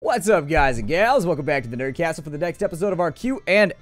What's up, guys and gals? Welcome back to the Nerd Castle for the next episode of our Q&A.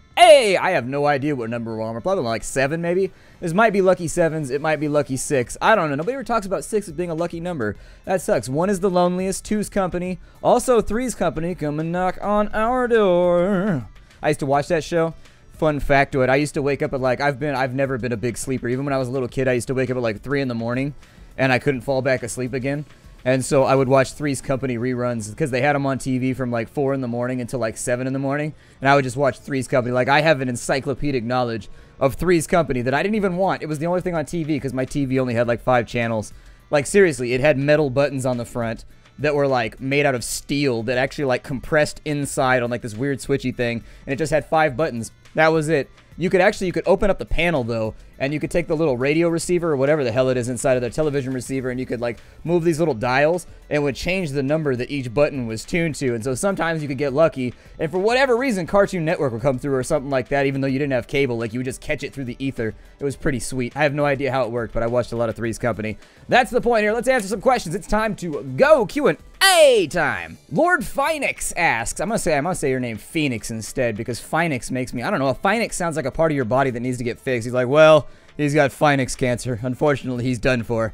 I have no idea what number we're on. We're probably like 7, maybe. This might be lucky 7s. It might be lucky 6. I don't know. Nobody ever talks about 6 as being a lucky number. That sucks. 1 is the loneliest. 2's company. Also, 3's company. Come and knock on our door. I used to watch that show. Fun factoid. I used to wake up at like, I've never been a big sleeper. Even when I was a little kid, I used to wake up at like 3 in the morning and I couldn't fall back asleep again. And so I would watch Three's Company reruns because they had them on TV from like 4 in the morning until like 7 in the morning. And I would just watch Three's Company. Like, I have an encyclopedic knowledge of Three's Company that I didn't even want. It was the only thing on TV because my TV only had like 5 channels. Like, seriously, it had metal buttons on the front that were like made out of steel that actually like compressed inside on like this weird switchy thing. And it just had 5 buttons. That was it. You could open up the panel though, and you could take the little radio receiver or whatever the hell it is inside of the television receiver, and you could like move these little dials and it would change the number that each button was tuned to. And so sometimes you could get lucky, and for whatever reason Cartoon Network would come through or something like that, even though you didn't have cable. Like, you would just catch it through the ether. It was pretty sweet. I have no idea how it worked, but I watched a lot of Three's Company. That's the point here. Let's answer some questions. It's time to go Q&A time. Lord Phoenix asks, I'm gonna say your name Phoenix instead, because Phoenix makes me, I don't know, a Phoenix sounds like a part of your body that needs to get fixed. He's like, well, he's got Phoenix cancer. Unfortunately, he's done for.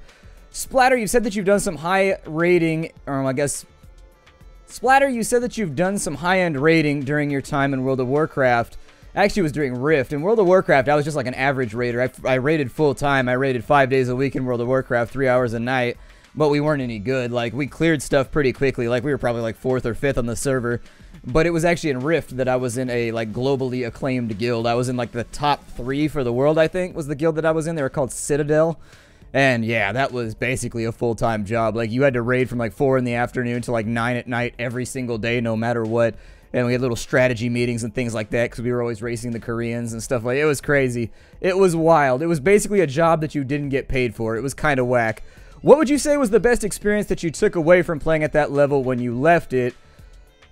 Splatter, you've said that you've done some high rating, or I guess, Splatter, you said that you've done some high-end rating during your time in World of Warcraft. Actually, it was during Rift. In World of Warcraft, I was just like an average raider. I raided full-time. I raided 5 days a week in World of Warcraft, 3 hours a night. But we weren't any good. Like, we cleared stuff pretty quickly. Like, we were probably like 4th or 5th on the server. But it was actually in Rift that I was in a like globally acclaimed guild. I was in like the top 3 for the world, I think, was the guild that I was in. They were called Citadel. And yeah, that was basically a full-time job. Like, you had to raid from like 4 in the afternoon to like 9 at night every single day, no matter what. And we had little strategy meetings and things like that because we were always racing the Koreans and stuff like that. It was crazy. It was wild. It was basically a job that you didn't get paid for. It was kind of whack. What would you say was the best experience that you took away from playing at that level when you left it?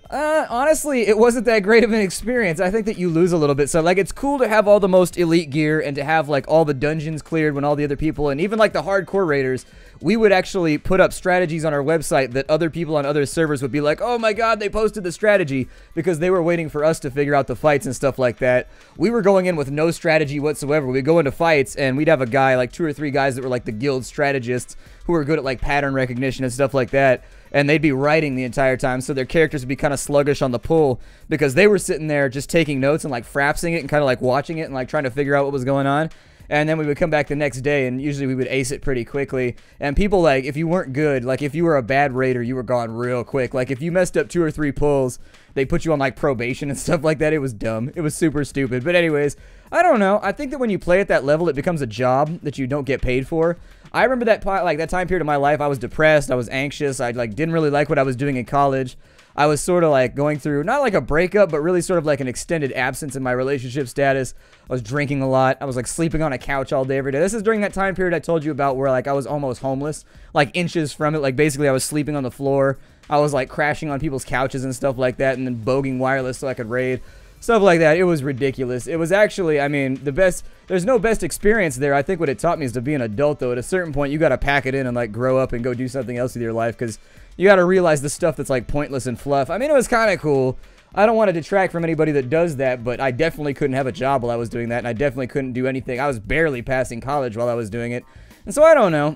Honestly, it wasn't that great of an experience. I think that you lose a little bit. So, like, it's cool to have all the most elite gear and to have, like, all the dungeons cleared when all the other people, and even, like, the hardcore raiders, we would actually put up strategies on our website that other people on other servers would be like, oh my god, they posted the strategy, because they were waiting for us to figure out the fights and stuff like that. We were going in with no strategy whatsoever. We'd go into fights, and we'd have a guy, like 2 or 3 guys that were, like, the guild strategists who were good at, like, pattern recognition and stuff like that. And they'd be writing the entire time, so their characters would be kind of sluggish on the pull because they were sitting there just taking notes and like frapsing it and kind of like watching it and like trying to figure out what was going on. And then we would come back the next day, and usually we would ace it pretty quickly. And people, like, if you weren't good, like if you were a bad raider, you were gone real quick. Like, if you messed up 2 or 3 pulls, they put you on like probation and stuff like that. It was dumb. It was super stupid. But anyways, I don't know. I think that when you play at that level, it becomes a job that you don't get paid for. I remember that time period of my life. I was depressed. I was anxious. I like didn't really like what I was doing in college. I was sort of like going through not like a breakup, but really sort of like an extended absence in my relationship status. I was drinking a lot. I was like sleeping on a couch all day every day. This is during that time period I told you about where like I was almost homeless, like inches from it. Like basically I was sleeping on the floor. I was like crashing on people's couches and stuff like that, and then bogging wireless so I could raid. Stuff like that. It was ridiculous. It was actually, I mean, the best, there's no best experience there. I think what it taught me is to be an adult, though. At a certain point, you got to pack it in and, like, grow up and go do something else with your life, because you got to realize the stuff that's, like, pointless and fluff. I mean, it was kind of cool. I don't want to detract from anybody that does that, but I definitely couldn't have a job while I was doing that, and I definitely couldn't do anything. I was barely passing college while I was doing it. And so, I don't know.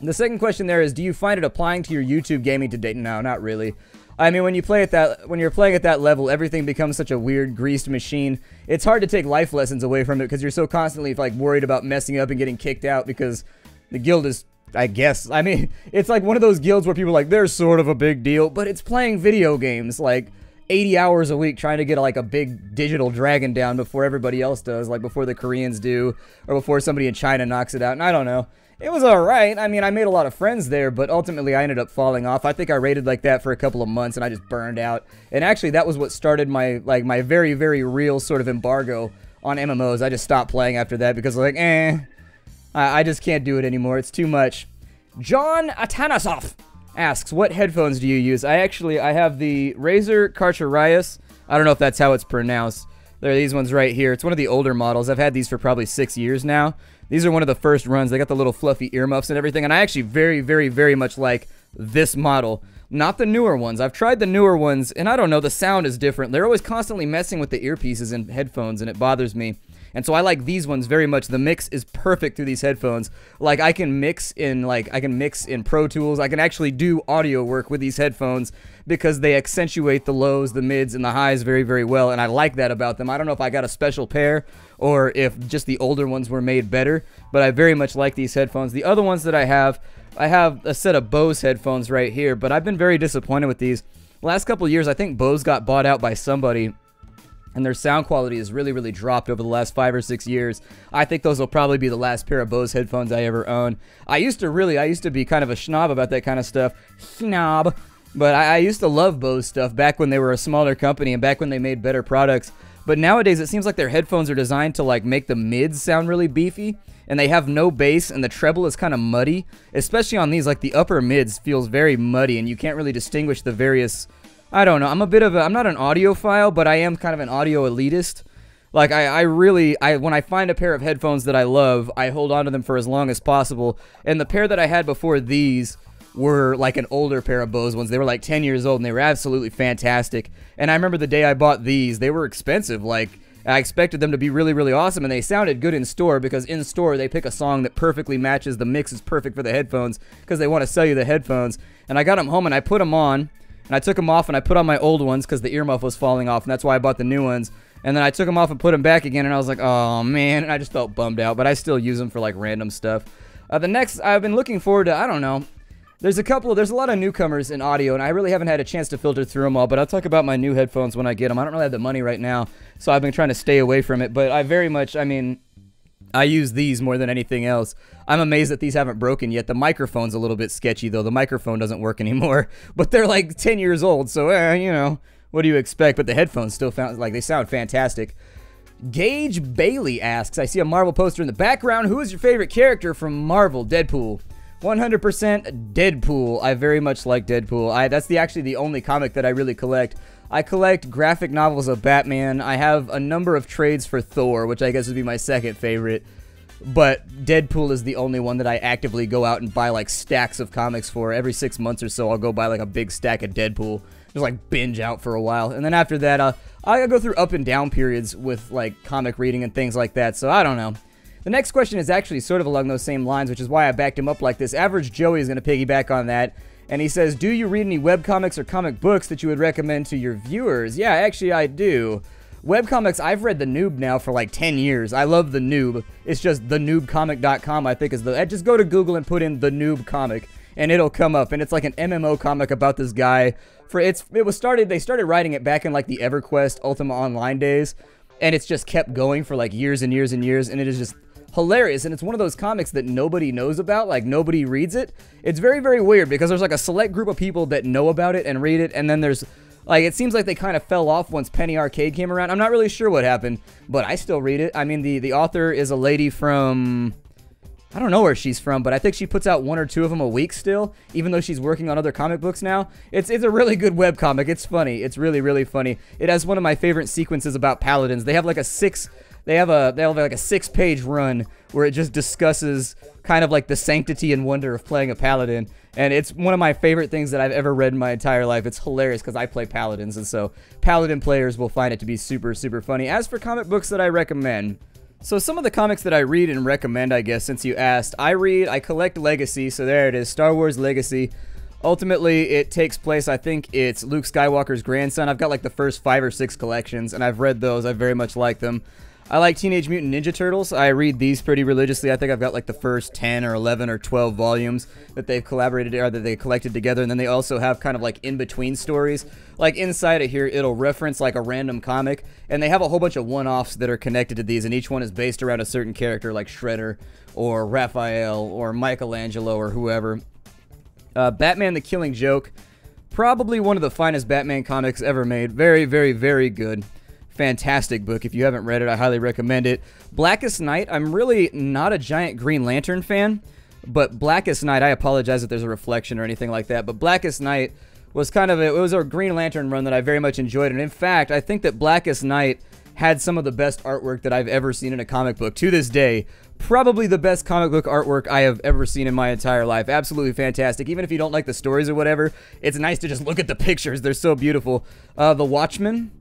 The second question there is, do you find it applying to your YouTube gaming to date? No, not really. I mean, when you're playing at that level, everything becomes such a weird, greased machine. It's hard to take life lessons away from it because you're so constantly like worried about messing up and getting kicked out because the guild is, I guess, I mean, it's like one of those guilds where people are like, they're sort of a big deal, but it's playing video games like 80 hours a week trying to get like a big digital dragon down before everybody else does, like before the Koreans do or before somebody in China knocks it out. And I don't know. It was alright. I mean, I made a lot of friends there, but ultimately I ended up falling off. I think I raided like that for a couple of months and I just burned out. And actually that was what started my very, very real sort of embargo on MMOs. I just stopped playing after that because like, I just can't do it anymore. It's too much. John Atanasov asks, what headphones do you use? I have the Razer Carcharias. I don't know if that's how it's pronounced. There are these ones right here. It's one of the older models. I've had these for probably 6 years now. These are one of the first runs. They got the little fluffy earmuffs and everything. And I actually very, very, very much like this model. Not the newer ones. I've tried the newer ones, and I don't know, the sound is different. They're always constantly messing with the earpieces and headphones, and it bothers me. And so I like these ones very much. The mix is perfect through these headphones. Like I can mix in Pro Tools. I can actually do audio work with these headphones because they accentuate the lows, the mids, and the highs very, very well. And I like that about them. I don't know if I got a special pair or if just the older ones were made better, but I very much like these headphones. The other ones that I have a set of Bose headphones right here, but I've been very disappointed with these. Last couple years, I think Bose got bought out by somebody, and their sound quality has really, really dropped over the last 5 or 6 years. I think those will probably be the last pair of Bose headphones I ever own. I used to be kind of a snob about that kind of stuff. Snob. But I used to love Bose stuff back when they were a smaller company and back when they made better products. But nowadays, it seems like their headphones are designed to like make the mids sound really beefy, and they have no bass, and the treble is kind of muddy, especially on these. Like the upper mids feels very muddy, and you can't really distinguish the various. I don't know. I'm not an audiophile, but I am kind of an audio elitist. Like when I find a pair of headphones that I love, I hold on to them for as long as possible. And the pair that I had before these were like an older pair of Bose ones. They were like 10 years old, and they were absolutely fantastic. And I remember the day I bought these, they were expensive. Like, I expected them to be really, really awesome, and they sounded good in store because in store they pick a song that perfectly matches. The mix is perfect for the headphones because they want to sell you the headphones. And I got them home, and I put them on, and I took them off, and I put on my old ones because the earmuff was falling off, and that's why I bought the new ones. And then I took them off and put them back again, and I was like, oh, man, and I just felt bummed out. But I still use them for, like, random stuff. The next, I've been looking forward to, I don't know. There's a lot of newcomers in audio, and I really haven't had a chance to filter through them all, but I'll talk about my new headphones when I get them. I don't really have the money right now, so I've been trying to stay away from it, but I use these more than anything else. I'm amazed that these haven't broken yet. The microphone's a little bit sketchy, though. The microphone doesn't work anymore, but they're like 10 years old, so, you know, what do you expect? But the headphones still they sound fantastic. Gage Bailey asks, I see a Marvel poster in the background. Who is your favorite character from Marvel? Deadpool. 100% Deadpool. I very much like Deadpool. That's actually the only comic that I really collect. I collect graphic novels of Batman. I have a number of trades for Thor, which I guess would be my second favorite. But Deadpool is the only one that I actively go out and buy like stacks of comics for. Every 6 months or so, I'll go buy like a big stack of Deadpool. Just like binge out for a while. And then after that, I'll go through up and down periods with like comic reading and things like that. So I don't know. The next question is actually sort of along those same lines, which is why I backed him up like this. Average Joey is going to piggyback on that, and he says, do you read any webcomics or comic books that you would recommend to your viewers? Yeah, actually I do. Webcomics, I've read The Noob now for like 10 years. I love The Noob. It's just thenoobcomic.com, I think is just go to Google and put in The Noob Comic, and it'll come up, and it's like an MMO comic about this guy. They started writing it back in like the EverQuest Ultima Online days, and it's just kept going for like years and years and years, and it is just hilarious. And it's one of those comics that nobody knows about, like nobody reads it. It's very, very weird because there's like a select group of people that know about it and read it, and then there's like, it seems like they kind of fell off once Penny Arcade came around. I'm not really sure what happened, but I still read it. I mean, the author is a lady from, I don't know where she's from, but I think she puts out 1 or 2 of them a week still, even though she's working on other comic books now. It's a really good webcomic. It's funny. It's really, really funny. It has one of my favorite sequences about paladins. They have like a 6-page run where it just discusses kind of like the sanctity and wonder of playing a paladin, and it's one of my favorite things that I've ever read in my entire life. It's hilarious because I play paladins, and so paladin players will find it to be super, super funny. As for comic books that I recommend, so some of the comics that I read and recommend, I guess, since you asked, I collect Legacy, so there it is, Star Wars Legacy. Ultimately, it takes place, I think it's Luke Skywalker's grandson. I've got like the first 5 or 6 collections, and I've read those. I very much like them. I like Teenage Mutant Ninja Turtles. I read these pretty religiously. I think I've got like the first 10 or 11 or 12 volumes that they've collaborated, or that they collected together, and then they also have kind of like in-between stories. Like inside of here, it'll reference like a random comic, and they have a whole bunch of one-offs that are connected to these, and each one is based around a certain character like Shredder or Raphael or Michelangelo or whoever. Batman the Killing Joke, probably one of the finest Batman comics ever made. Very, very, very good. Fantastic book. If you haven't read it, I highly recommend it. Blackest Night, I'm really not a giant Green Lantern fan, but Blackest Night, I apologize if there's a reflection or anything like that, but Blackest Night was kind of it was a Green Lantern run that I very much enjoyed, and in fact, I think that Blackest Night had some of the best artwork that I've ever seen in a comic book. To this day, probably the best comic book artwork I have ever seen in my entire life. Absolutely fantastic. Even if you don't like the stories or whatever, it's nice to just look at the pictures. They're so beautiful. The Watchmen.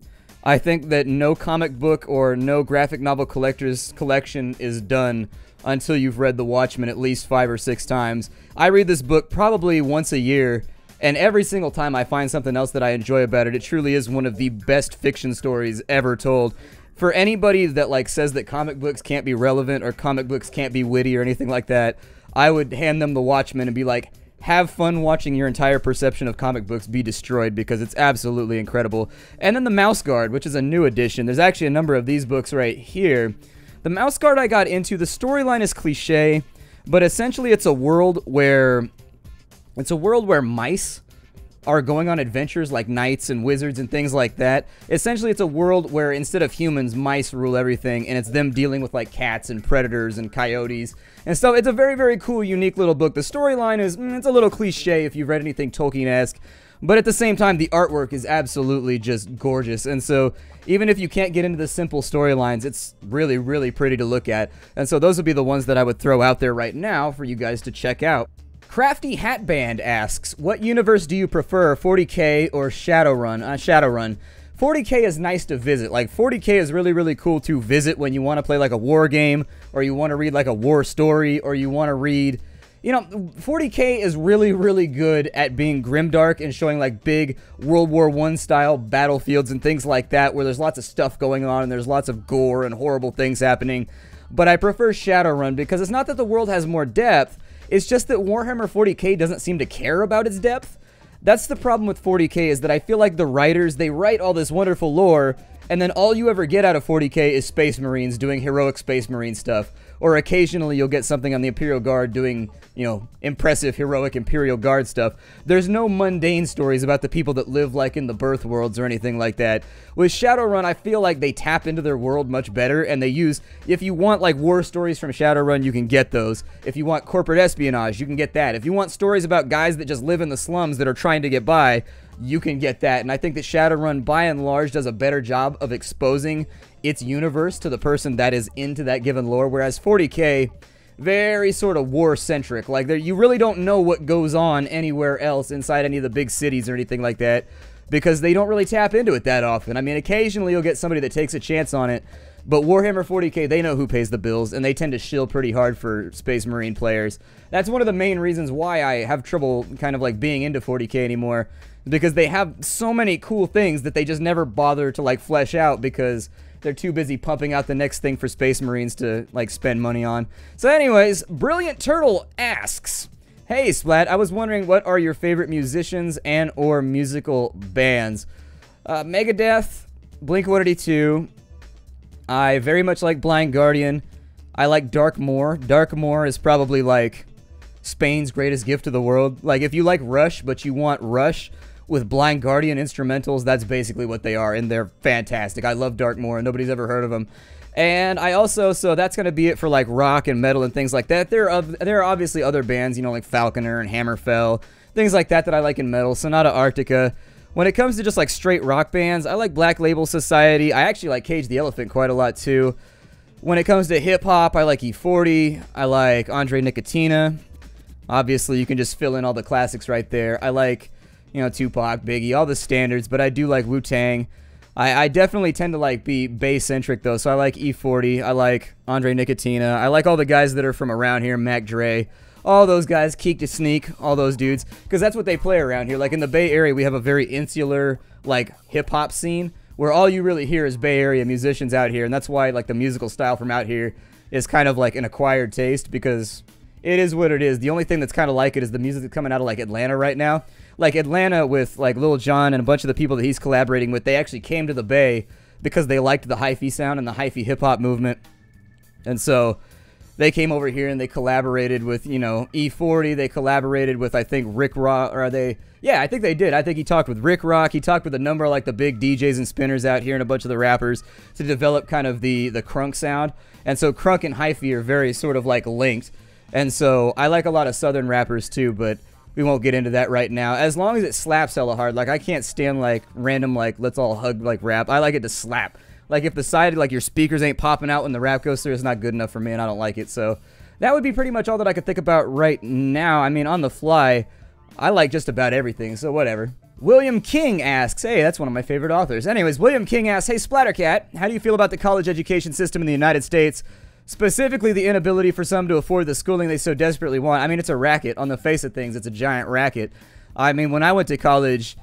I think that no comic book or no graphic novel collector's collection is done until you've read The Watchmen at least 5 or 6 times. I read this book probably once a year, and every single time I find something else that I enjoy about it. It truly is one of the best fiction stories ever told. For anybody that like says that comic books can't be relevant or comic books can't be witty or anything like that, I would hand them The Watchmen and be like, have fun watching your entire perception of comic books be destroyed, because it's absolutely incredible. And then The Mouse Guard, which is a new edition. There's actually a number of these books right here. The Mouse Guard I got into, the storyline is cliche, but essentially it's a world where mice are going on adventures like knights and wizards and things like that. Essentially, it's a world where instead of humans, mice rule everything, and it's them dealing with like cats and predators and coyotes and stuff. It's a very, very cool, unique little book. The storyline is, it's a little cliche if you've read anything Tolkien-esque, but at the same time, the artwork is absolutely just gorgeous. And so, even if you can't get into the simple storylines, it's really, really pretty to look at. And so, those would be the ones that I would throw out there right now for you guys to check out. Crafty Hatband asks, what universe do you prefer, 40k or Shadowrun? Shadowrun. 40k is nice to visit. Like, 40k is really, really cool to visit when you want to play like a war game, or you want to read like a war story, or you want to read... You know, 40k is really, really good at being grimdark and showing like big World War I style battlefields and things like that, where there's lots of stuff going on and there's lots of gore and horrible things happening. But I prefer Shadowrun because it's not that the world has more depth, it's just that Warhammer 40k doesn't seem to care about its depth. That's the problem with 40k, is that I feel like the writers, they write all this wonderful lore, and then all you ever get out of 40k is Space Marines doing heroic Space Marine stuff. Or occasionally you'll get something on the Imperial Guard doing, you know, impressive, heroic Imperial Guard stuff. There's no mundane stories about the people that live like in the birth worlds or anything like that. With Shadowrun, I feel like they tap into their world much better, and they use, if you want like war stories from Shadowrun, you can get those. If you want corporate espionage, you can get that. If you want stories about guys that just live in the slums that are trying to get by, you can get that. And I think that Shadowrun, by and large, does a better job of exposing its universe to the person that is into that given lore, whereas 40k, very sort of war-centric. Like, you really don't know what goes on anywhere else inside any of the big cities or anything like that, because they don't really tap into it that often. I mean, occasionally you'll get somebody that takes a chance on it, but Warhammer 40k, they know who pays the bills, and they tend to shill pretty hard for Space Marine players. That's one of the main reasons why I have trouble kind of like being into 40k anymore, because they have so many cool things that they just never bother to like flesh out, because they're too busy pumping out the next thing for Space Marines to like spend money on. So anyways, Brilliant Turtle asks, hey Splat, I was wondering, what are your favorite musicians and or musical bands? Megadeth, Blink-182. I very much like Blind Guardian. I like Darkmoor. Darkmoor is probably like Spain's greatest gift to the world. Like, if you like Rush, but you want Rush with Blind Guardian instrumentals, that's basically what they are, and they're fantastic. I love Darkmoor, and nobody's ever heard of them. And I also, so that's going to be it for like rock and metal and things like that. There are obviously other bands, you know, like Falconer and Hammerfell, things like that I like in metal. Sonata Arctica. When it comes to just like straight rock bands, I like Black Label Society. I actually like Cage the Elephant quite a lot too. When it comes to hip-hop, I like E40. I like Andre Nicotina. Obviously, you can just fill in all the classics right there. I like, you know, Tupac, Biggie, all the standards, but I do like Wu-Tang. I definitely tend to like be Bay-centric though, so I like E40. I like Andre Nicotina. I like all the guys that are from around here, Mac Dre. All those guys, Keek to Sneak, all those dudes, because that's what they play around here. Like in the Bay Area, we have a very insular, like, hip-hop scene, where all you really hear is Bay Area musicians out here, and that's why, like, the musical style from out here is kind of like an acquired taste, because it is what it is. The only thing that's kind of like it is the music that's coming out of, like, Atlanta right now. Like, Atlanta with, like, Lil Jon and a bunch of the people that he's collaborating with, they actually came to the Bay because they liked the hyphy sound and the hyphy hip-hop movement, and so they came over here and they collaborated with, you know, E40. They collaborated with, I think, Rick Rock. Or are they? Yeah, I think they did. I think he talked with Rick Rock. He talked with a number of, like, the big DJs and spinners out here and a bunch of the rappers to develop kind of the crunk sound. And so crunk and hyphy are very sort of, like, linked. And so I like a lot of southern rappers, too, but we won't get into that right now. As long as it slaps hella hard. Like, I can't stand, like, random, like, let's all hug, like, rap. I like it to slap. Like if the side, like your speakers ain't popping out when the rap goes through, it's not good enough for me and I don't like it. So that would be pretty much all that I could think about right now. I mean, on the fly, I like just about everything, so whatever. William King asks, hey, that's one of my favorite authors. Anyways, William King asks, hey, Splattercat, how do you feel about the college education system in the United States? Specifically, the inability for some to afford the schooling they so desperately want. I mean, it's a racket. On the face of things, it's a giant racket. I mean, when I went to college,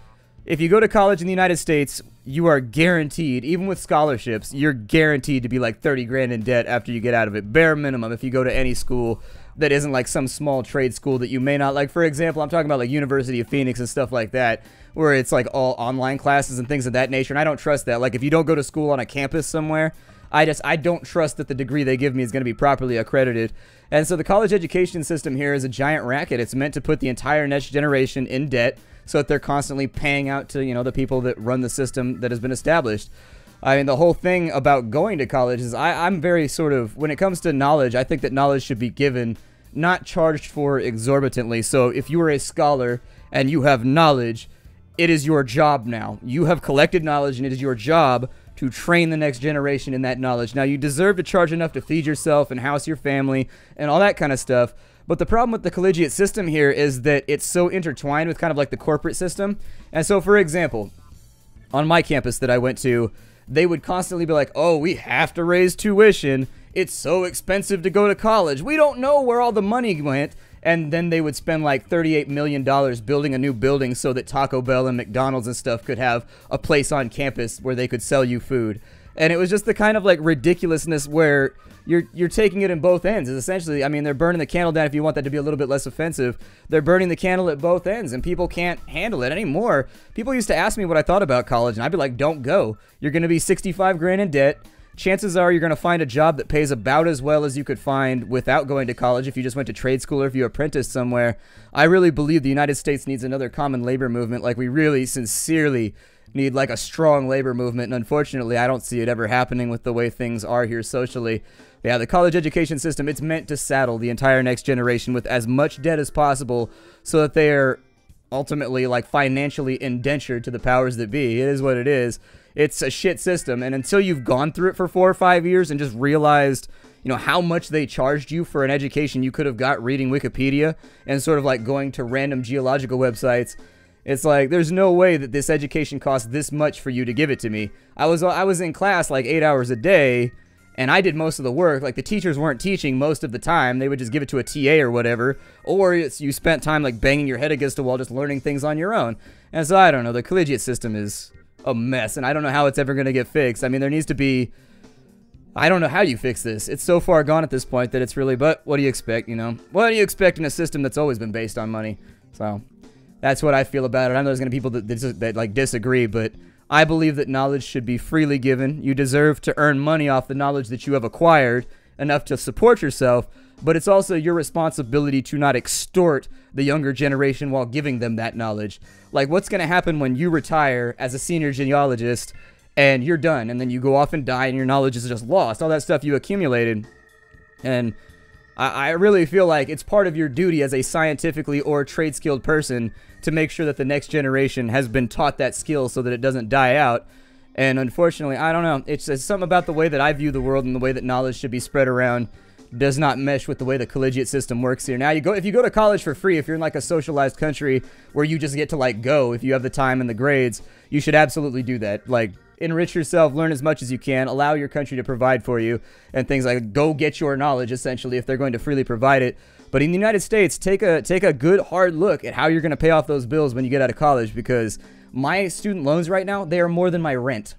if you go to college in the United States, you are guaranteed, even with scholarships, you're guaranteed to be like 30 grand in debt after you get out of it. Bare minimum if you go to any school that isn't like some small trade school that you may not like. For example, I'm talking about like University of Phoenix and stuff like that, where it's like all online classes and things of that nature, and I don't trust that. Like if you don't go to school on a campus somewhere, I don't trust that the degree they give me is going to be properly accredited. And so the college education system here is a giant racket. It's meant to put the entire next generation in debt so that they're constantly paying out to, you know, the people that run the system that has been established. I mean, the whole thing about going to college is I'm very sort of, when it comes to knowledge, I think that knowledge should be given, not charged for exorbitantly. So if you are a scholar and you have knowledge, it is your job now. You have collected knowledge and it is your job to train the next generation in that knowledge. Now, you deserve to charge enough to feed yourself and house your family and all that kind of stuff. But the problem with the collegiate system here is that it's so intertwined with kind of like the corporate system. And so, for example, on my campus that I went to, they would constantly be like, oh, we have to raise tuition. It's so expensive to go to college. We don't know where all the money went. And then they would spend like $38 million building a new building so that Taco Bell and McDonald's and stuff could have a place on campus where they could sell you food. And it was just the kind of like ridiculousness where you're taking it in both ends. It's essentially, I mean, they're burning the candle down, if you want that to be a little bit less offensive. They're burning the candle at both ends, and people can't handle it anymore. People used to ask me what I thought about college, and I'd be like, don't go. You're going to be 65 grand in debt. Chances are you're going to find a job that pays about as well as you could find without going to college if you just went to trade school or if you apprenticed somewhere. I really believe the United States needs another common labor movement. Like, we really sincerely need like a strong labor movement, and unfortunately I don't see it ever happening with the way things are here socially. Yeah, the college education system, it's meant to saddle the entire next generation with as much debt as possible so that they are ultimately like financially indentured to the powers that be. It is what it is. It's a shit system, and until you've gone through it for 4 or 5 years and just realized, you know, how much they charged you for an education you could have got reading Wikipedia and sort of like going to random geological websites, it's like, there's no way that this education costs this much for you to give it to me. I was in class like 8 hours a day, and I did most of the work. Like, the teachers weren't teaching most of the time. They would just give it to a TA or whatever. Or you spent time like banging your head against a wall just learning things on your own. And so, I don't know. The collegiate system is a mess, and I don't know how it's ever going to get fixed. I mean, there needs to be... I don't know how you fix this. It's so far gone at this point that it's really... But what do you expect, you know? What do you expect in a system that's always been based on money? So, that's what I feel about it. I know there's going to be people that like disagree, but... I believe that knowledge should be freely given. You deserve to earn money off the knowledge that you have acquired, enough to support yourself, but it's also your responsibility to not extort the younger generation while giving them that knowledge. Like, what's going to happen when you retire as a senior genealogist and you're done, and then you go off and die and your knowledge is just lost, all that stuff you accumulated? And I really feel like it's part of your duty as a scientifically or trade-skilled person to make sure that the next generation has been taught that skill so that it doesn't die out. And unfortunately, I don't know, it's something about the way that I view the world and the way that knowledge should be spread around does not mesh with the way the collegiate system works here. Now, if you go to college for free, if you're in like a socialized country where you just get to like go, if you have the time and the grades, you should absolutely do that. Like, enrich yourself, learn as much as you can, allow your country to provide for you, and things like go get your knowledge, essentially, if they're going to freely provide it. But in the United States, take a good hard look at how you're going to pay off those bills when you get out of college, because my student loans right now, they are more than my rent.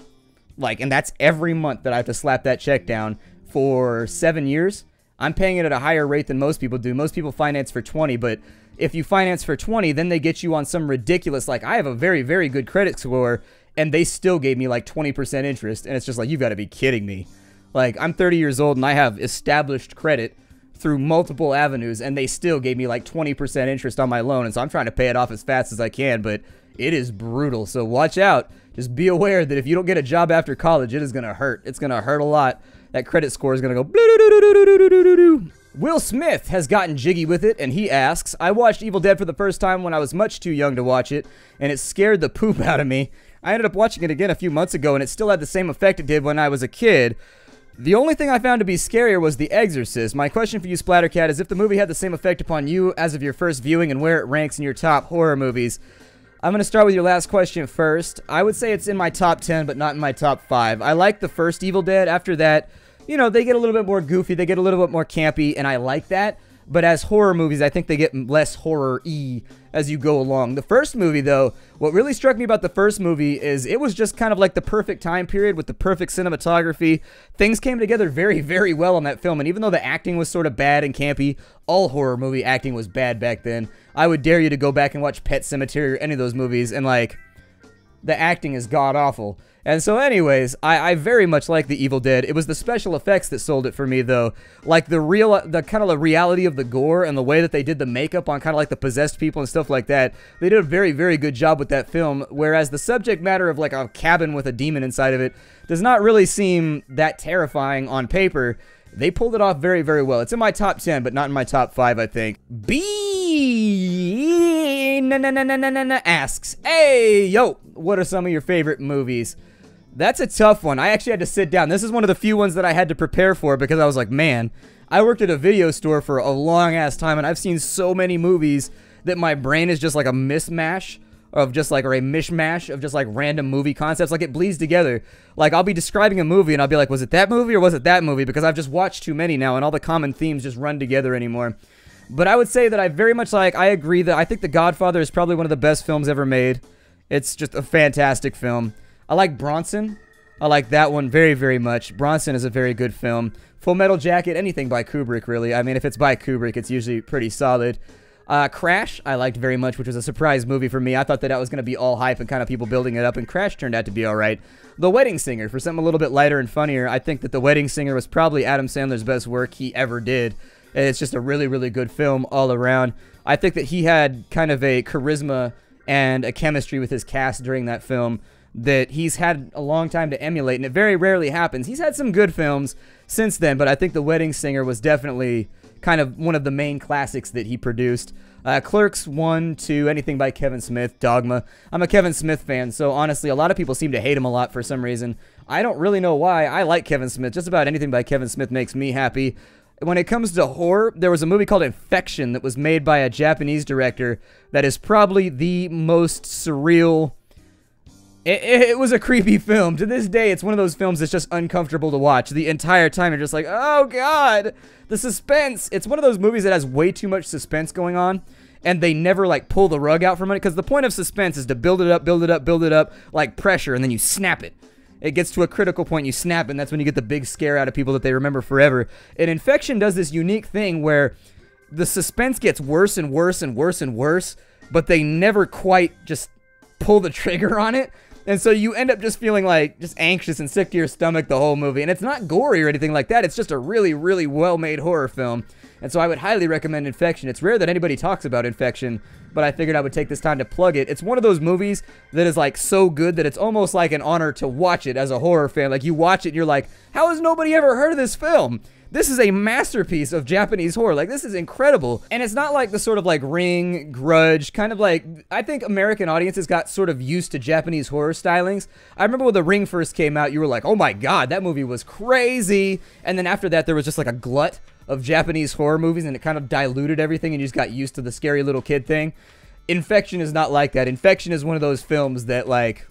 Like, and that's every month that I have to slap that check down for 7 years. I'm paying it at a higher rate than most people do. Most people finance for 20, but if you finance for 20, then they get you on some ridiculous, like, I have a very, very good credit score, and they still gave me like 20% interest, and it's just like, you've got to be kidding me. Like, I'm 30 years old, and I have established credit through multiple avenues, and they still gave me like 20% interest on my loan, and so I'm trying to pay it off as fast as I can, but it is brutal. So watch out. Just be aware that if you don't get a job after college, it is going to hurt. It's going to hurt a lot. That credit score is going to go... Will Smith has gotten jiggy with it, and he asks, I watched Evil Dead for the first time when I was much too young to watch it, and it scared the poop out of me. I ended up watching it again a few months ago, and it still had the same effect it did when I was a kid. The only thing I found to be scarier was The Exorcist. My question for you, Splattercat, is if the movie had the same effect upon you as of your first viewing and where it ranks in your top horror movies. I'm going to start with your last question first. I would say it's in my top 10, but not in my top 5. I like the first Evil Dead. After that, you know, they get a little bit more goofy, they get a little bit more campy, and I like that. But as horror movies, I think they get less horror-y as you go along. The first movie, though, what really struck me about the first movie is it was just kind of like the perfect time period with the perfect cinematography. Things came together very, very well on that film, and even though the acting was sort of bad and campy, all horror movie acting was bad back then. I would dare you to go back and watch Pet Sematary or any of those movies, and, like, the acting is god-awful. And so anyways, I very much like The Evil Dead. It was the special effects that sold it for me, though. Like, the kind of the reality of the gore and the way that they did the makeup on kind of like the possessed people and stuff like that. They did a very, very good job with that film, whereas the subject matter of, like, a cabin with a demon inside of it does not really seem that terrifying on paper. They pulled it off very, very well. It's in my top 10, but not in my top 5, I think. Asks, hey, yo, what are some of your favorite movies? That's a tough one. I actually had to sit down. This is one of the few ones that I had to prepare for because I was like, man, I worked at a video store for a long-ass time, and I've seen so many movies that my brain is just like a mismatch of just like, or a mishmash of just like random movie concepts. Like, it bleeds together. Like, I'll be describing a movie and I'll be like, was it that movie or was it that movie? Because I've just watched too many now and all the common themes just run together anymore. But I would say that I very much like, I agree that I think The Godfather is probably one of the best films ever made. It's just a fantastic film. I like Bronson. I like that one very, very much. Bronson is a very good film. Full Metal Jacket, anything by Kubrick, really. I mean, if it's by Kubrick, it's usually pretty solid. Crash, I liked very much, which was a surprise movie for me. I thought that was going to be all hype and kind of people building it up, and Crash turned out to be alright. The Wedding Singer, for something a little bit lighter and funnier, I think that The Wedding Singer was probably Adam Sandler's best work he ever did. It's just a really, really good film all around. I think that he had kind of a charisma and a chemistry with his cast during that film that he's had a long time to emulate, and it very rarely happens. He's had some good films since then, but I think The Wedding Singer was definitely kind of one of the main classics that he produced. Clerks 1, 2, anything by Kevin Smith, Dogma. I'm a Kevin Smith fan, so honestly, a lot of people seem to hate him a lot for some reason. I don't really know why. I like Kevin Smith. Just about anything by Kevin Smith makes me happy. When it comes to horror, there was a movie called Infection that was made by a Japanese director that is probably the most surreal. It was a creepy film. To this day, it's one of those films that's just uncomfortable to watch. The entire time, you're just like, oh god, the suspense. It's one of those movies that has way too much suspense going on, and they never, like, pull the rug out from it, because the point of suspense is to build it up, build it up, build it up, like pressure, and then you snap it. It gets to a critical point, you snap, and that's when you get the big scare out of people that they remember forever. And Infection does this unique thing where the suspense gets worse and worse and worse and worse, but they never quite just pull the trigger on it. And so you end up just feeling like just anxious and sick to your stomach the whole movie. And it's not gory or anything like that. It's just a really, really well-made horror film. And so I would highly recommend Infection. It's rare that anybody talks about Infection, but I figured I would take this time to plug it. It's one of those movies that is like so good that it's almost like an honor to watch it as a horror fan. Like, you watch it and you're like, how has nobody ever heard of this film? This is a masterpiece of Japanese horror. Like, this is incredible. And it's not like the sort of like Ring, Grudge, kind of like, I think American audiences got sort of used to Japanese horror stylings. I remember when The Ring first came out, you were like, oh my god, that movie was crazy. And then after that, there was just like a glut of Japanese horror movies, and it kind of diluted everything, and you just got used to the scary little kid thing. Infection is not like that. Infection is one of those films that, like,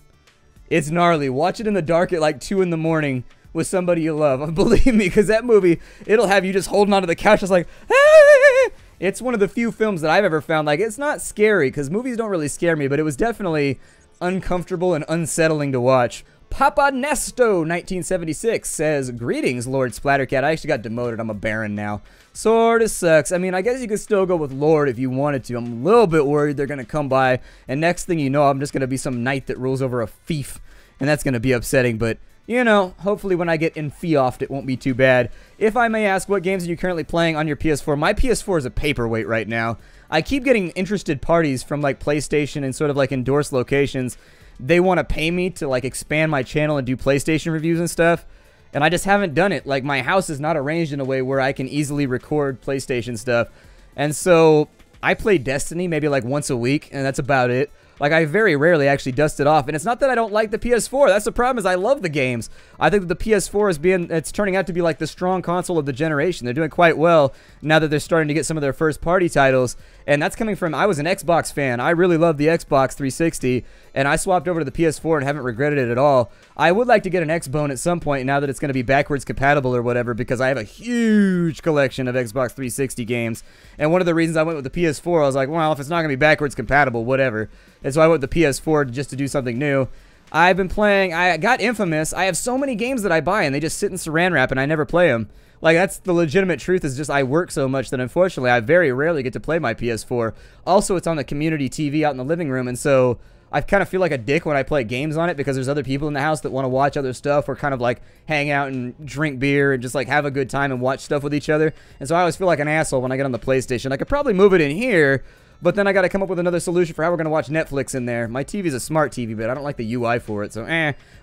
it's gnarly. Watch it in the dark at like 2 in the morning with somebody you love. Believe me, because that movie, it'll have you just holding onto the couch just like, ah! It's one of the few films that I've ever found, like, it's not scary, because movies don't really scare me, but it was definitely uncomfortable and unsettling to watch. Papa Nesto 1976 says, greetings, Lord Splattercat. I actually got demoted. I'm a Baron now. Sorta sucks. I mean, I guess you could still go with Lord if you wanted to. I'm a little bit worried they're going to come by, and next thing you know, I'm just going to be some knight that rules over a fief, and that's going to be upsetting, but you know, hopefully when I get enfeoffed, it won't be too bad. If I may ask, what games are you currently playing on your PS4? My PS4 is a paperweight right now. I keep getting interested parties from, like, PlayStation and sort of, like, endorsed locations. They want to pay me to, like, expand my channel and do PlayStation reviews and stuff, and I just haven't done it. Like, my house is not arranged in a way where I can easily record PlayStation stuff, and so I play Destiny maybe, like, once a week, and that's about it. Like, I very rarely actually dust it off. And it's not that I don't like the PS4. That's the problem, is I love the games. I think that the PS4 it's turning out to be like the strong console of the generation. They're doing quite well now that they're starting to get some of their first party titles. And that's coming from, I was an Xbox fan. I really loved the Xbox 360. And I swapped over to the PS4 and haven't regretted it at all. I would like to get an Xbone at some point now that it's going to be backwards compatible or whatever, because I have a huge collection of Xbox 360 games. And one of the reasons I went with the PS4, I was like, well, if it's not going to be backwards compatible, whatever. And so I went with the PS4 just to do something new. I've been playing, I got Infamous. I have so many games that I buy and they just sit in saran wrap and I never play them. Like, that's the legitimate truth, is just I work so much that unfortunately I very rarely get to play my PS4. Also, it's on the community TV out in the living room, and so I kind of feel like a dick when I play games on it because there's other people in the house that want to watch other stuff or kind of like hang out and drink beer and just like have a good time and watch stuff with each other. And so I always feel like an asshole when I get on the PlayStation. I could probably move it in here, but then I got to come up with another solution for how we're going to watch Netflix in there. My TV's a smart TV, but I don't like the UI for it, so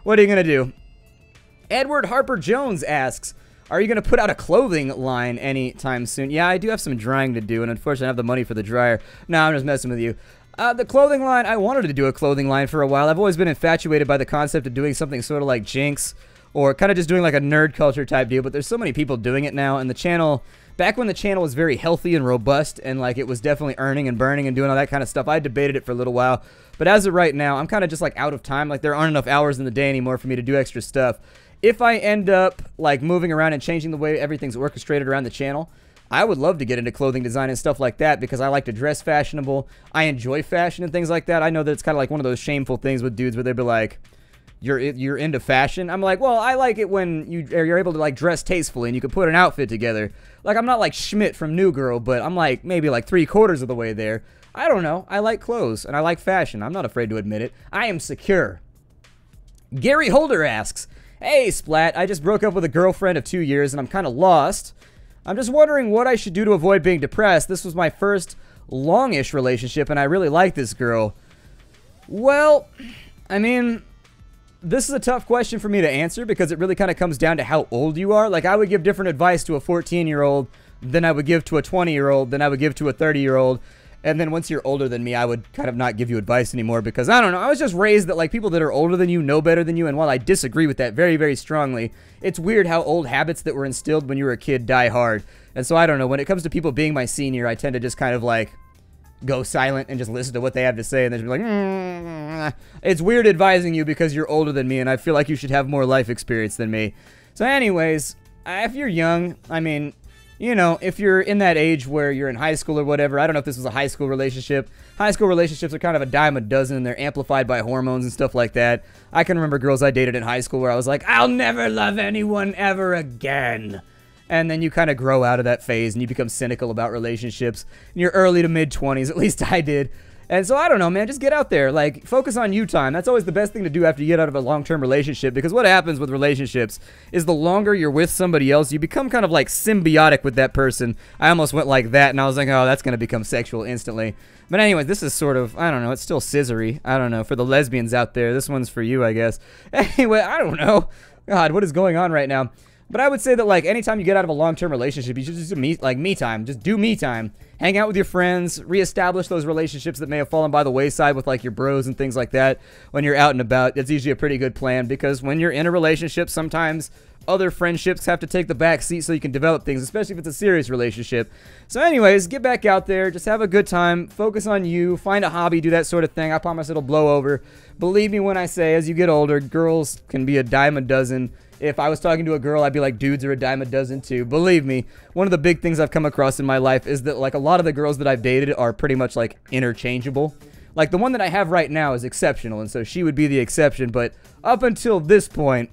what are you going to do? Edward Harper Jones asks, are you going to put out a clothing line anytime soon? Yeah, I do have some drying to do, and unfortunately I have the money for the dryer. No, I'm just messing with you. The clothing line, I wanted to do a clothing line for a while. I've always been infatuated by the concept of doing something sort of like Jinx, or kind of just doing like a nerd culture type deal, but there's so many people doing it now, and the channel, back when the channel was very healthy and robust, and like it was definitely earning and burning and doing all that kind of stuff, I debated it for a little while, but as of right now, I'm kind of just like out of time. Like, there aren't enough hours in the day anymore for me to do extra stuff. If I end up like moving around and changing the way everything's orchestrated around the channel, I would love to get into clothing design and stuff like that because I like to dress fashionable. I enjoy fashion and things like that. I know that it's kind of like one of those shameful things with dudes where they'd be like, you're into fashion. I'm like, well, I like it when you're able to like dress tastefully and you can put an outfit together. Like, I'm not like Schmidt from New Girl, but I'm like maybe like 3/4 of the way there. I don't know. I like clothes and I like fashion. I'm not afraid to admit it. I am secure. Gary Holder asks, hey, Splat, I just broke up with a girlfriend of 2 years and I'm kind of lost. I'm just wondering what I should do to avoid being depressed. This was my first long-ish relationship and I really like this girl. Well, I mean, this is a tough question for me to answer because it really kind of comes down to how old you are. Like, I would give different advice to a 14-year-old than I would give to a 20-year-old, than I would give to a 30-year-old. And then once you're older than me, I would kind of not give you advice anymore because, I don't know, I was just raised that, like, people that are older than you know better than you, and while I disagree with that very, very strongly, it's weird how old habits that were instilled when you were a kid die hard. And so, I don't know, when it comes to people being my senior, I tend to just kind of, like, go silent and just listen to what they have to say and then just be like, It's weird advising you because you're older than me, and I feel like you should have more life experience than me. So anyways, if you're young, I mean, you know, if you're in that age where you're in high school or whatever, I don't know if this was a high school relationship. High school relationships are kind of a dime a dozen, and they're amplified by hormones and stuff like that. I can remember girls I dated in high school where I was like, I'll never love anyone ever again. And then you kind of grow out of that phase, and you become cynical about relationships in your early to mid-20s. At least I did. And so, I don't know, man, just get out there. Like, focus on you time. That's always the best thing to do after you get out of a long-term relationship, because what happens with relationships is the longer you're with somebody else, you become kind of, like, symbiotic with that person. I almost went like that, and I was like, oh, that's going to become sexual instantly. But anyway, this is sort of, I don't know, it's still scissory. I don't know, for the lesbians out there, this one's for you, I guess. Anyway, I don't know. God, what is going on right now? But I would say that, like, anytime you get out of a long-term relationship, you should just do me time. Just do me time. Hang out with your friends. Reestablish those relationships that may have fallen by the wayside with, like, your bros and things like that. When you're out and about, it's usually a pretty good plan, because when you're in a relationship, sometimes other friendships have to take the back seat so you can develop things, especially if it's a serious relationship. So anyways, get back out there. Just have a good time. Focus on you. Find a hobby. Do that sort of thing. I promise it'll blow over. Believe me when I say, as you get older, girls can be a dime a dozen. If I was talking to a girl, I'd be like, dudes are a dime a dozen too. Believe me, one of the big things I've come across in my life is that, like, a lot of the girls that I've dated are pretty much, like, interchangeable. Like, the one that I have right now is exceptional, and so she would be the exception, but up until this point,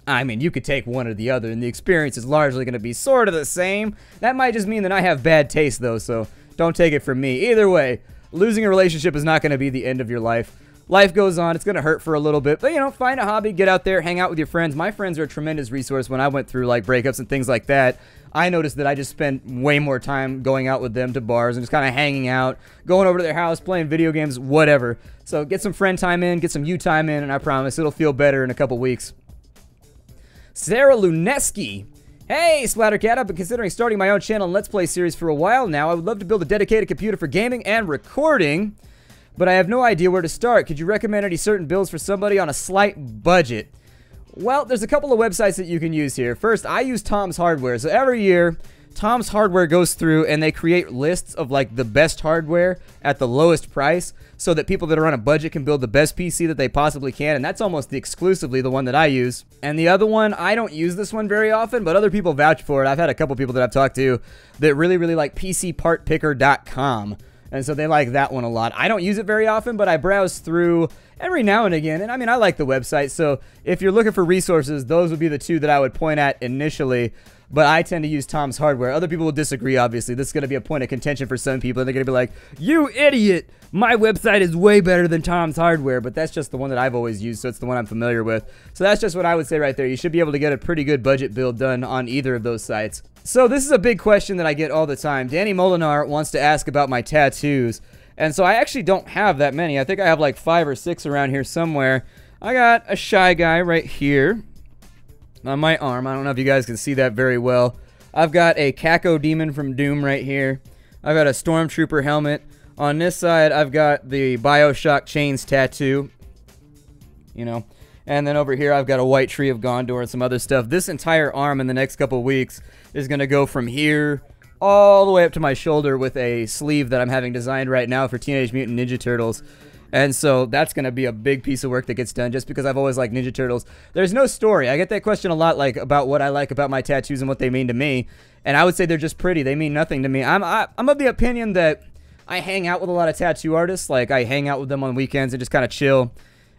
I mean, you could take one or the other, and the experience is largely going to be sort of the same. That might just mean that I have bad taste, though, so don't take it from me. Either way, losing a relationship is not going to be the end of your life. Life goes on. It's going to hurt for a little bit. But, you know, find a hobby. Get out there. Hang out with your friends. My friends are a tremendous resource when I went through, like, breakups and things like that. I noticed that I just spent way more time going out with them to bars and just kind of hanging out, going over to their house, playing video games, whatever. So get some friend time in, get some you time in, and I promise it'll feel better in a couple weeks. Sarah Luneski. Hey, Splattercat, I've been considering starting my own channel and Let's Play series for a while now. I would love to build a dedicated computer for gaming and recording. but I have no idea where to start. Could you recommend any certain builds for somebody on a slight budget? Well, there's a couple of websites that you can use here. First, I use Tom's Hardware. So every year, Tom's Hardware goes through and they create lists of like the best hardware at the lowest price so that people that are on a budget can build the best PC that they possibly can, and that's almost exclusively the one that I use. And the other one, I don't use this one very often, but other people vouch for it. I've had a couple people that I've talked to that really like PCPartPicker.com, and so they like that one a lot. I don't use it very often, but I browse through every now and again, and I mean, I like the website, so if you're looking for resources, those would be the two that I would point at initially. But I tend to use Tom's Hardware. Other people will disagree, obviously. This is going to be a point of contention for some people. And they're going to be like, you idiot! My website is way better than Tom's Hardware. But that's just the one that I've always used, so it's the one I'm familiar with. So that's just what I would say right there. You should be able to get a pretty good budget build done on either of those sites. So this is a big question that I get all the time. Danny Molinar wants to ask about my tattoos. And so I actually don't have that many. I think I have like 5 or 6 around here somewhere. I got a Shy Guy right here on my arm. I don't know if you guys can see that very well. I've got a Caco Demon from Doom right here. I've got a Stormtrooper helmet. On this side, I've got the Bioshock Chains tattoo. You know. And then over here, I've got a White Tree of Gondor and some other stuff. This entire arm in the next couple weeks is going to go from here all the way up to my shoulder with a sleeve that I'm having designed right now for Teenage Mutant Ninja Turtles. And so that's going to be a big piece of work that gets done just because I've always liked Ninja Turtles. There's no story. I get that question a lot, like about what I like about my tattoos and what they mean to me. And I would say they're just pretty. They mean nothing to me. I'm of the opinion that I hang out with a lot of tattoo artists. Like I hang out with them on weekends and just kind of chill.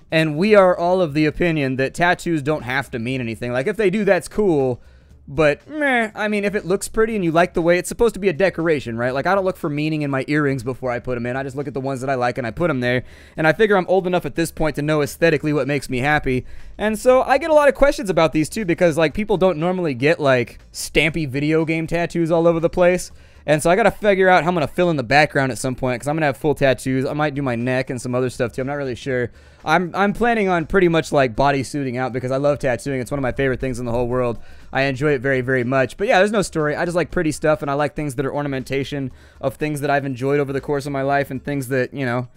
And we are all of the opinion that tattoos don't have to mean anything. Like if they do, that's cool. But, meh, I mean, if it looks pretty and you like the way, it's supposed to be a decoration, right? Like, I don't look for meaning in my earrings before I put them in. I just look at the ones that I like and I put them there. And I figure I'm old enough at this point to know aesthetically what makes me happy. And so I get a lot of questions about these, too, because, like, people don't normally get, like, stampy video game tattoos all over the place. And so I got to figure out how I'm going to fill in the background at some point because I'm going to have full tattoos. I might do my neck and some other stuff, too. I'm not really sure. I'm planning on pretty much, like, bodysuiting out because I love tattooing. It's one of my favorite things in the whole world. I enjoy it very, very much. But yeah, there's no story. I just like pretty stuff, and I like things that are ornamentation of things that I've enjoyed over the course of my life and things that, you know,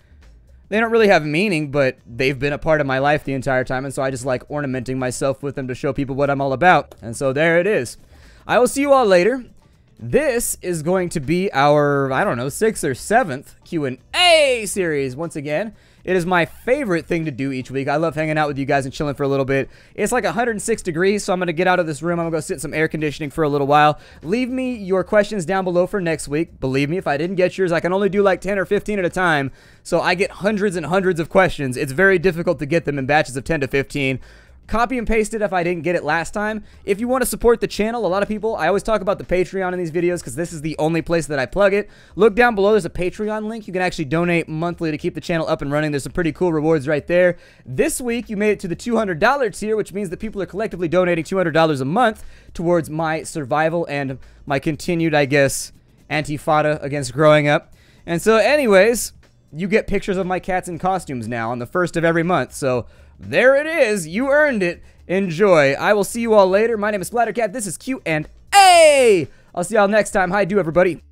they don't really have meaning, but they've been a part of my life the entire time, and so I just like ornamenting myself with them to show people what I'm all about. And so there it is. I will see you all later. This is going to be our, I don't know, 6th or 7th Q&A series once again. It is my favorite thing to do each week. I love hanging out with you guys and chilling for a little bit. It's like 106 degrees, so I'm going to get out of this room. I'm going to go sit in some air conditioning for a little while. Leave me your questions down below for next week. Believe me, if I didn't get yours, I can only do like 10 or 15 at a time, so I get hundreds and hundreds of questions. It's very difficult to get them in batches of 10 to 15. Copy and paste it if I didn't get it last time. If you want to support the channel, a lot of people, I always talk about the Patreon in these videos because this is the only place that I plug it. Look down below, there's a Patreon link. You can actually donate monthly to keep the channel up and running. There's some pretty cool rewards right there. This week, you made it to the $200 tier, which means that people are collectively donating $200 a month towards my survival and my continued, I guess, antifada against growing up. And so anyways, you get pictures of my cats in costumes now on the 1st of every month. So there it is. You earned it. Enjoy. I will see you all later. My name is Splattercat. This is Q&A. I'll see y'all next time. Hi, do everybody.